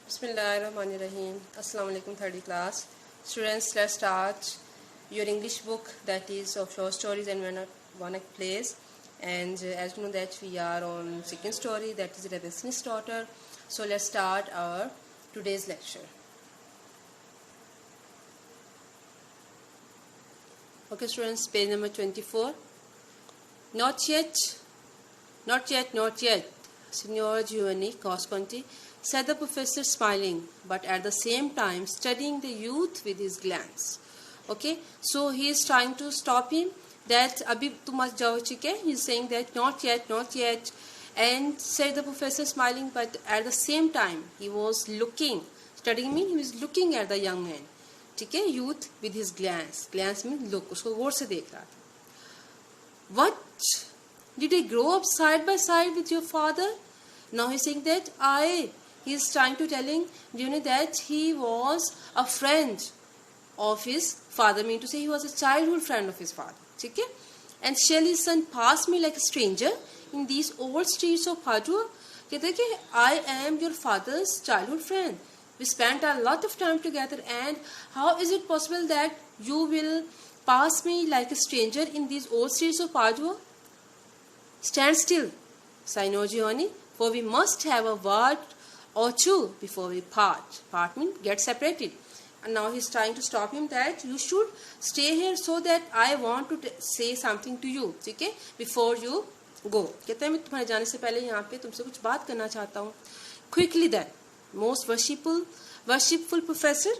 Bismillahirrahmanirrahim. Assalamu alaikum, 3rd class. Students, let's start your English book, that is of short stories and one act plays. And as you know that we are on second story, that is Rebecca's daughter. So let's start our today's lecture. Okay students, page number 24. Not yet, not yet, not yet, Signor Giovanni Cosconti, said the professor, smiling, but at the same time studying the youth with his glance. Okay, so he is trying to stop him that abhi tum mat jao chike. He is saying that not yet, not yet, and said the professor, smiling, but at the same time he was looking. Studying means he was looking at the young man. ठीक है, youth with his glance. Glance means look, उसको गौर से देख रहा था. What? Did he grow up side by side with your father? Now he's saying that he is trying to telling Juni that he was a friend of his father. Mean to say he was a childhood friend of his father. ठीक है? And Shelley's son passed me like a stranger in these old streets of Padua. कहते हैं कि I am your father's childhood friend. We spent a lot of time together, and how is it possible that you will pass me like a stranger in these old streets of Padua? Stand still, Signor Giovanni, for we must have a word or two before we part. Part means get separated. And now he's trying to stop him that you should stay here so that I want to say something to you, ठीक है? Before you go. कहते हैं मैं तुम्हारे जाने से पहले यहाँ पे तुमसे कुछ बात करना चाहता हूँ. Quickly then. Most worshipful professor.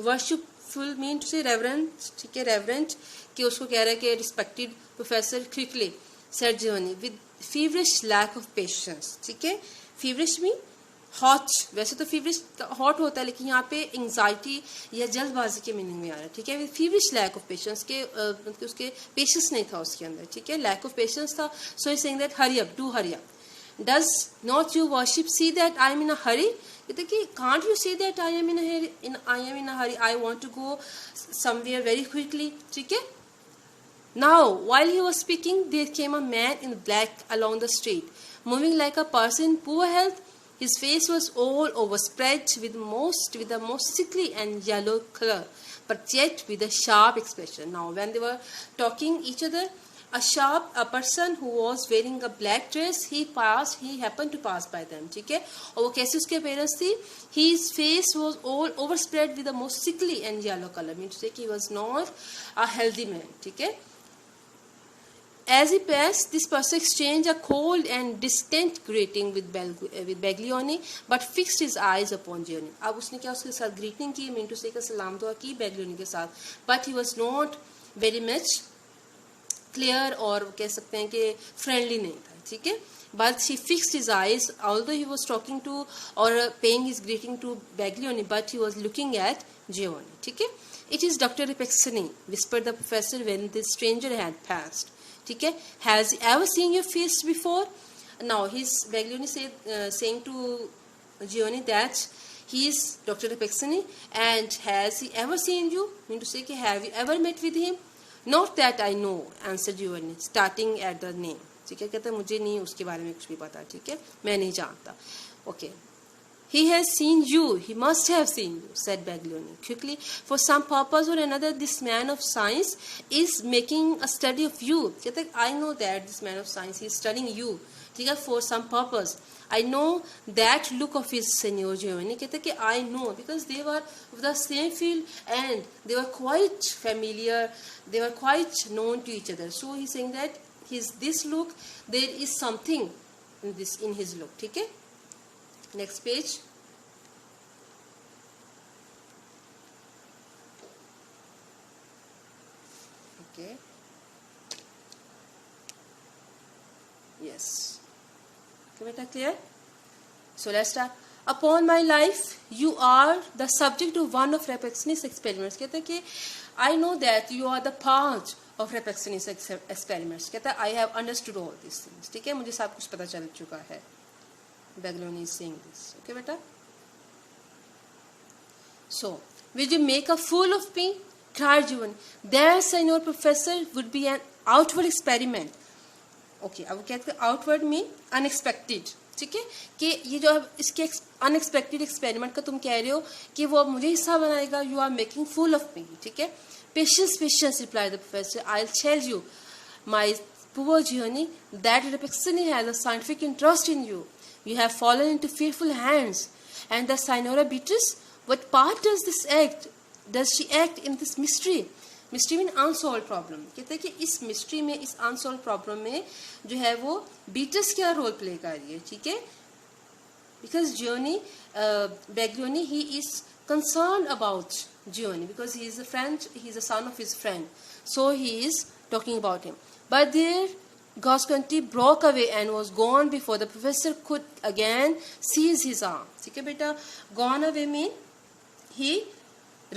Worshipful mean to say reverend. ठीक है, reverend कि उसको कह रहा है कि respected professor. Quickly said Giovanni with feverish lack of patience. ठीक है, feverish mean hot. वैसे तो feverish hot होता है, लेकिन यहाँ पे anxiety या जल्दबाजी के मीनिंग में आ रहा है. ठीक है, with feverish lack of patience के मतलब उसके patience नहीं था उसके अंदर. ठीक है, lack of patience था. So he's saying that hurry up, do hurry up. Does not you worship see that I am in a hurry? कहते कि can't you see that I am in a hurry? I want to go somewhere very quickly. ठीक है? Now, while he was speaking, there came a man in black along the street, moving like a person in poor health. His face was all overspread with the most sickly and yellow color, but yet with a sharp expression. Now, when they were talking each other, a person who was wearing a black dress, he happened to pass by them. ठीक है, और वो कैसे उसके parents थी? His face was all overspread with the most sickly and yellow color. Means to say he was not a healthy man. ठीक है. As he passed, this person exchanged a cold and distant greeting with Baglioni, but fixed his eyes upon Giovanni. अब उसने क्या उसके साथ greeting की? Mean to say का सलाम दुआ की Baglioni के साथ, but he was not very much clear और कह सकते हैं कि friendly नहीं था. ठीक है, but he fixed his eyes, although he was talking to or paying his greeting to Baglioni, but he was looking at Giovanni. ठीक है. It is Dr. Repezzini, whispered the professor when the stranger had passed. ठीक है, has he ever seen your face before? Now his Baglioni saying to Giovanni that he is Dr. Repezzini and has he ever seen you? Mean to say कि have you ever met with him? Not that I know, answered Giovanni, starting at the name. ठीक है, कहता है मुझे नहीं उसके बारे में कुछ भी पता. ठीक है, मैं नहीं जानता. Okay. He has seen you. He must have seen you, said Baglioni quickly. For some purpose or another, this man of science is making a study of you. कहता है I know that this man of science is studying you. ठीक है, for some purpose. I know that look of his, Signor Giovanni. कहते हैं कि I know because they were of the same field and they were quite familiar. They were quite known to each other. So he's saying that this look, there is something in his look. ठीक है. Next page. Okay. Yes. Okay, beta, clear? So let's start. Upon my life, you are the subject of one of Repezzini's experiments. कहते हैं कि I know that you are the part of Repezzini's experiments. कहता है I have understood all these things. ठीक है, मुझे सब कुछ पता चल चुका है. Baglioni is saying this. Okay, beta? So, will you make a fool of me? Cried Giovanni. There, Signor Professor, would be an outward experiment. Okay, अब कहते हैं outward mean unexpected. ठीक है, कि ये जो इसके अनएक्सपेक्टेड एक्सपेरिमेंट का तुम कह रहे हो कि वो अब मुझे हिस्सा बनाएगा, you are making full of me, ठीक है. Patience, patience, reply the professor, I will tell you my poor Giovanni, that Repezzini has a scientific interest in you. You have fallen into fearful hands. And the Signora Beatrice, what part does she act in this mystery? Mystery mean unsolved problem. कहते हैं कि इस mystery में, इस unsolved problem में जो है वो Beatrice क्या रोल प्ले कर रही है, ठीक है. Because Giovanni, Baglioni, he is concerned about Giovanni because he is a friend, he is a son of his friend. So he is talking about him. But there, Gasconti broke away and was gone before the professor could again seize his arm. ठीक है बेटा, gone away mean he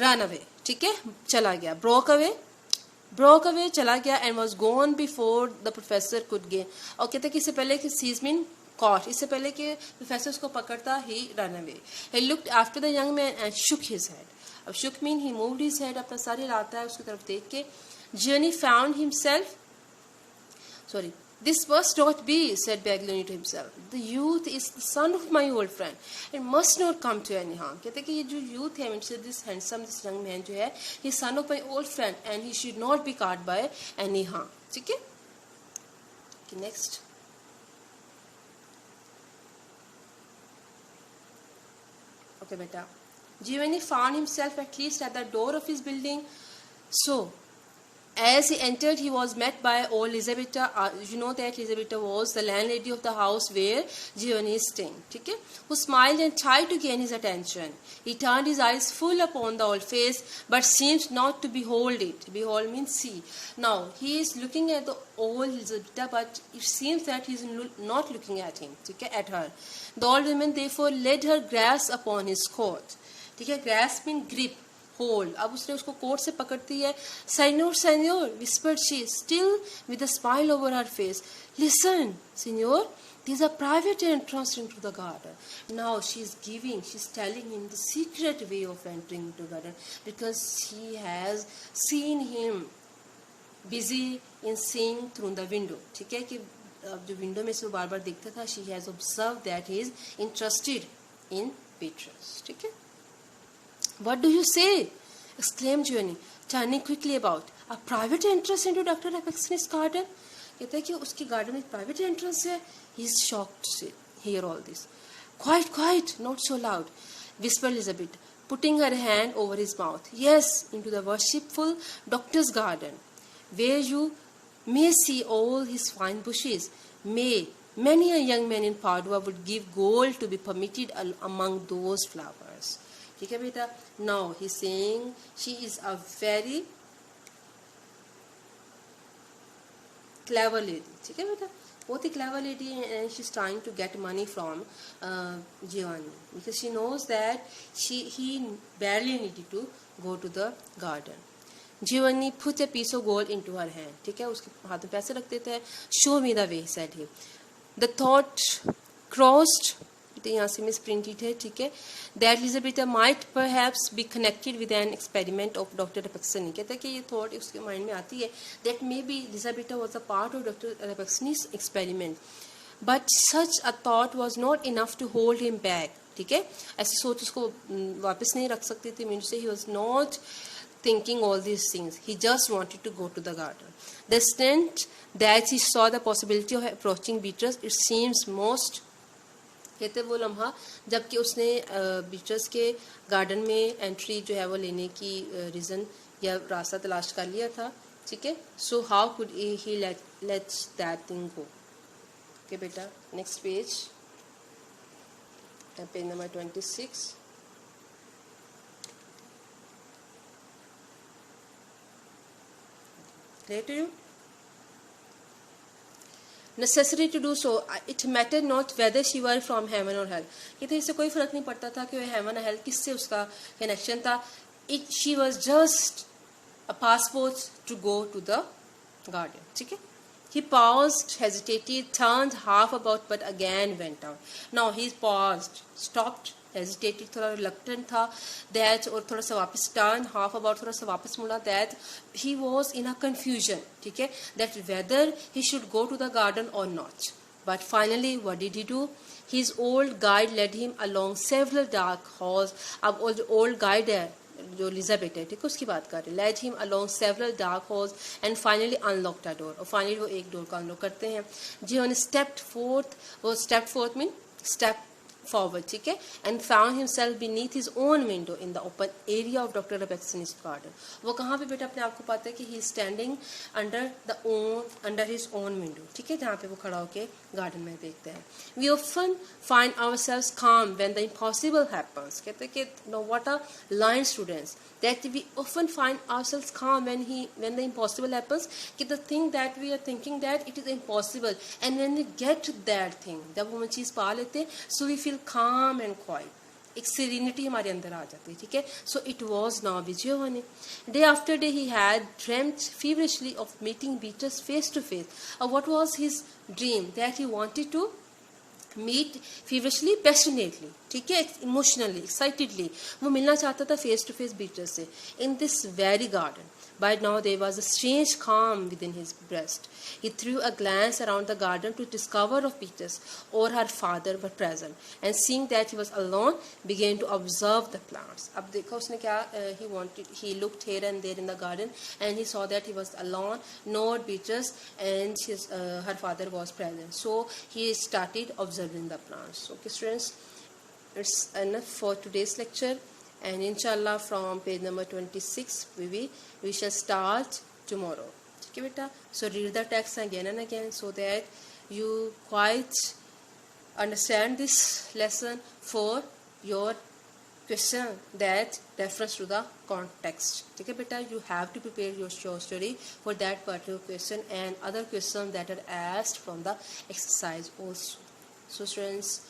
ran away. ठीक है, चला गया. broke away चला गया and was gone before the professor could gain. और कहते हैं कि इससे पहले कि seize mean caught, इससे पहले कि professor उसको पकड़ता, he ran away. He looked after the young man and shook his head. अब shook mean he moved his head, अपना सर हिलाता है उसकी तरफ देख के. Giovanni found himself. Sorry, this must not be, said Baglioni to himself. The youth is the son of my old friend. It must not come to any harm. कहते हैं कि ये जो youth है, this handsome, this young man जो है, he is son of my old friend and he should not be caught by any harm. ठीक है? Okay, next. Okay, beta. Giovanni found himself at least at the door of his building. So, as he entered, he was met by old Elisabetta. You know that Elisabetta was the landlady of the house where Giovanni is staying, ठीक है? Who smiled and tried to gain his attention. He turned his eyes full upon the old face, but seemed not to behold it. Behold means see. Now he is looking at the old Elisabetta, but it seems that he is not looking at him, ठीक है? At her. The old woman therefore laid her grasp upon his coat. ठीक है? Grasp means grip. Hold. अब उसने उसको coat से पकड़ती है. Senor, senor, whispered she, still with a smile over her face. Listen, senor, there's a private entrance into the garden. Now she's telling him the secret way of entering into the garden because she has seen him busy in seeing through the window. ठीक है कि जो window में से वो बार-बार देखता था. She has observed that he is interested in Beatrice. ठीक है? What do you say? Exclaimed Giovanni, turning quickly about. A private entrance into Dr. Repezzini's garden? कहता है कि उसके गार्डन में private entrance है. He is shocked to hear all this. Quiet, quiet, not so loud, whispered Elizabeth, putting her hand over his mouth. Yes, into the worshipful doctor's garden, where you may see all his fine bushes. Many a young man in Padua would give gold to be permitted among those flowers. ठीक है बेटा. Now he's saying she is a very clever lady. ठीक है बेटा, बहुत ही clever lady and she's trying to get money from Giovanni because she knows that he barely needed to go to the garden. Giovanni put a piece of gold into her hand. ठीक है, उसके हाथ में पैसे रख देते हैं. Show me the way, said he. The thought crossed, यहाँ से misprinted है, ठीक है, that Elisabetta might perhaps be connected with an experiment of Dr. Repezzini. कहता है कि ये thought उसके mind में आती है that maybe Elisabetta was a part of Dr. Repezzini's experiment, but such a thought was not enough to hold him back. ठीक है, ऐसी सोच उसको वापस नहीं रख सकती थी. मीन से he was not thinking all these things. He just wanted to go to the garden. The instant that he saw the possibility of approaching Beatrice, it seems most, कहते वो लम्हा जबकि उसने बीचर्स के गार्डन में एंट्री जो है वो लेने की रीज़न या रास्ता तलाश कर लिया था. ठीक है, so how could he let that thing go. Okay बेटा, next page number 26. Clear to you? Necessary to do so. It mattered not whether she were from heaven or hell. कहते इससे कोई फर्क नहीं पड़ता था कि वह heaven or hell किससे उसका connection था. She was just a passport to go to the garden. ठीक है. He paused, hesitated, turned half about, but again went out. Now he paused, stopped, hesitated, थोड़ा reluctant था, that और थोड़ा सा वापस turn half about, थोड़ा सा वापस मुड़ा, that he was in a confusion. ठीक है, that whether he should go to the garden or not. But finally, what did he do? His old guide led him along several dark halls. अब old guide है जो Elizabeth है, ठीक है, उसकी बात कर रहे हैं. Led him along several dark halls and finally unlocked a door. और finally वो एक डोर को अनलॉक करते हैं. Jehan stepped forth. वो stepped forth mean step forward, ठीक है, and found himself beneath his own window in the open area of Dr. Rebecca's garden. वो कहाँ पे बेटा अपने आप को पाता है कि he is standing under his own window, ठीक है, जहाँ पे वो खड़ा होके गार्डन में देखते हैं. We often find ourselves calm when the impossible happens. कहते हैं कि no, what a line, students, that we often find ourselves calm when the impossible happens, कि the thing that we are thinking that it is impossible, and when we get to that thing, जब हम चीज़ पा लेते हैं, so we feel calm and quiet. एक serenity हमारे अंदर आ जाती है, ठीक है. So it was now with Giovanni. Day after day he had dreamt feverishly of meeting Beatrice face to face. What was his dream? That he wanted to meet feverishly, passionately, ठीक है, emotionally, excitedly. वो मिलना चाहता था face to face Beatrice से in this very garden. By now there was a strange calm within his breast. He threw a glance around the garden to discover if Beatrice or her father were present, and seeing that he was alone, began to observe the plants. अब देखो उसने क्या he looked here and there in the garden, and he saw that he was alone, not Beatrice, and her father was present. So he started observing the plants. Okay, students, it's enough for today's lecture. And inshallah from page number 26 we shall start tomorrow. Okay, beta? So read the text again and again so that you quite understand this lesson for your question that refers to the context. Okay, beta? You have to prepare your short story for that particular question and other questions that are asked from the exercise also. So students,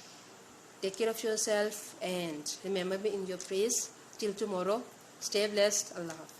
take care of yourself and remember me in your prayers. Till tomorrow, stay blessed. Allah Hafiz.